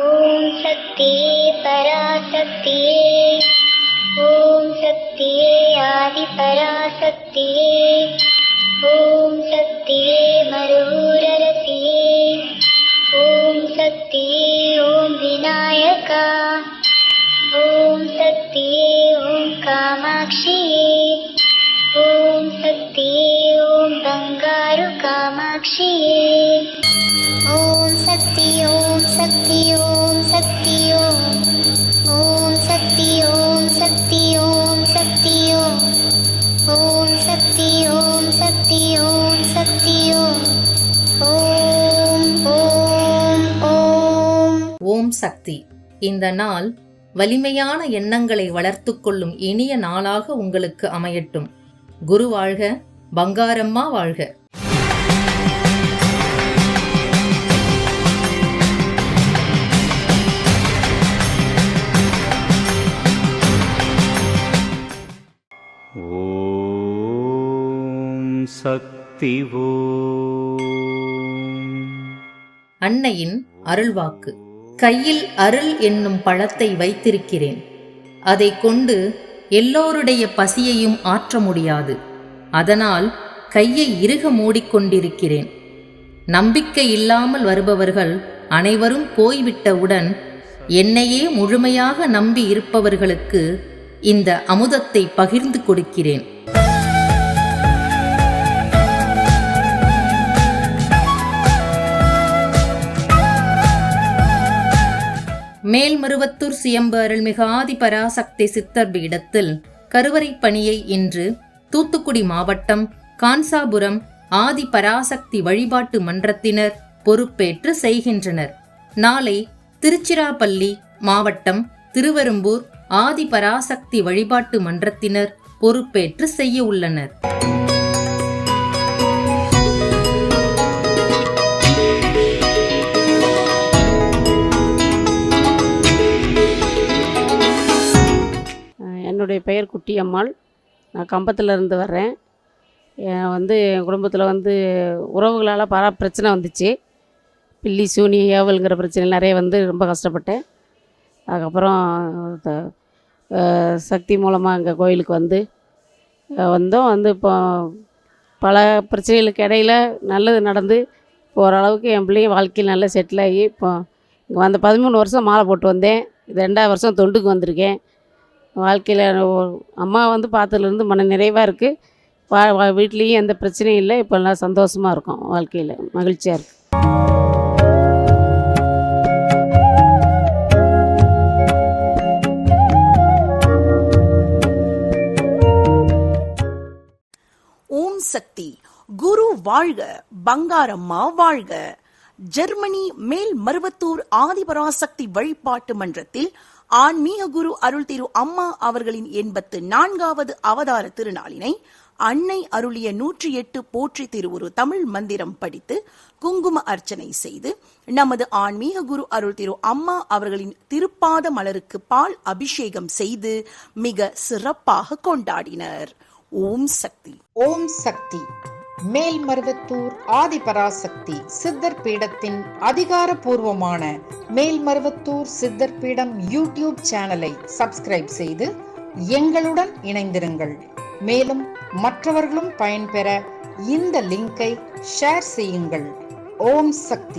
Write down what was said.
ஓம் சக்தியே பராசக்தியே, ஓம் சக்தியே ஆதி பராசக்தியே, ஓம் சக்தியே மருரரசியே, ஓம் சக்தியே ஓம் விநாயகா, ஓம் சக்தியே ஓம் காமாட்சியே, ஓம் சக்தியே ஓம் பங்காரு காமாட்சியே. ஓம் சக்தி ஓம் சக்தி ஓம் சக்தி ஓம், ஓம் சக்தி ஓம் சக்தி ஓம் சக்தி ஓம், ஓம் சக்தி ஓம் சக்தி ஓம் சக்தி ஓம், ஓம் ஓம் ஓம். ஓம் சக்தி. இந்த நாள் வலிமையான எண்ணங்களை வளர்த்து கொள்ளும் இனிய நாளாக உங்களுக்கு அமையட்டும். குரு வாழ்க, பங்காரம்மா வாழ்க. ஓம் சக்தி. அன்னையின் அருள்வாக்கு. கையில் அருள் என்னும் பழத்தை வைத்திருக்கிறேன். அதை கொண்டு எல்லோருடைய பசியையும் ஆற்ற முடியாது. அதனால் கையை இறுக மூடிக்கொண்டிருக்கிறேன். நம்பிக்கை இல்லாமல் வருபவர்கள் அனைவரும் போய்விட்டவுடன் என்னையே முழுமையாக நம்பி இருப்பவர்களுக்கு இந்த அமுதத்தை பகிர்ந்து கொடுக்கிறேன். மேல்மருவத்தூர் சியம்பு அருள்மிகு ஆதி பராசக்தி சித்தர் பீடத்தில் கருவறை பணியை இன்று தூத்துக்குடி மாவட்டம் கான்சாபுரம் ஆதி பராசக்தி வழிபாட்டு மன்றத்தினர் பொறுப்பேற்று செய்கின்றனர். நாளை திருச்சிராப்பள்ளி மாவட்டம் திருவெரும்பூர் ஆதி பராசக்தி வழிபாட்டு மன்றத்தினர் பொறுப்பேற்று செய்ய உள்ளனர். என்னுடைய பெயர் குட்டியம்மாள். நான் கம்பத்திலேருந்து வர்றேன். என் குடும்பத்தில் உறவுகளால் பல பிரச்சனை வந்துச்சு. பில்லி சூனி ஏவல்ங்கிற பிரச்சனை நிறைய ரொம்ப கஷ்டப்பட்டேன். அதுக்கப்புறம் சக்தி மூலமாக எங்கள் கோயிலுக்கு வந்தோம். இப்போ பல பிரச்சனைகளுக்கு இடையில் நல்லது நடந்து இப்போ ஓரளவுக்கு என் பிள்ளைங்க வாழ்க்கையில் நல்லா செட்டில் ஆகி இப்போ இங்கே 13 வருஷம் மாலை போட்டு வந்தேன். இது 2வது வருஷம் தொண்டுக்கு வந்திருக்கேன். வாழ்க்கையில் அம்மா பார்த்ததுலேருந்து மன நிறைவாக இருக்குது. வீட்லேயும் எந்த பிரச்சனையும் இல்லை. இப்போ எல்லாம் சந்தோஷமாக இருக்கும். வாழ்க்கையில் மகிழ்ச்சியாக இருக்குது. ஓம் சக்தி. குரு வாழ்க, பங்காரம்மா வாழ்க. ஜெர்மனி மேல்மருவத்தூர் ஆதிபராசக்தி வழிபாட்டு மன்றத்தில் ஆன்மீக குரு அருள் திரு அம்மா அவர்களின் 84வது அவதார திருநாளினை அன்னை அருளிய 108 போற்றி திருவுரு தமிழ் மந்திரம் படித்து குங்கும அர்ச்சனை செய்து நமது ஆன்மீக குரு அருள் திரு அம்மா அவர்களின் திருப்பாத மலருக்கு பால் அபிஷேகம் செய்து மிக சிறப்பாக கொண்டாடினர். ஓம் சக்தி. ஓம் சக்தி. மேல்மருவத்தூர் ஆதிபராசக்தி சித்தர் பீடத்தின் அதிகாரப்பூர்வமான மேல்மருவத்தூர் சித்தர் பீடம் யூடியூப் சேனலை சப்ஸ்கிரைப் செய்து எங்களுடன் இணைந்திருங்கள். மேலும் மற்றவர்களும் பயன்பெற இந்த லிங்கை ஷேர் செய்யுங்கள். ஓம் சக்தி.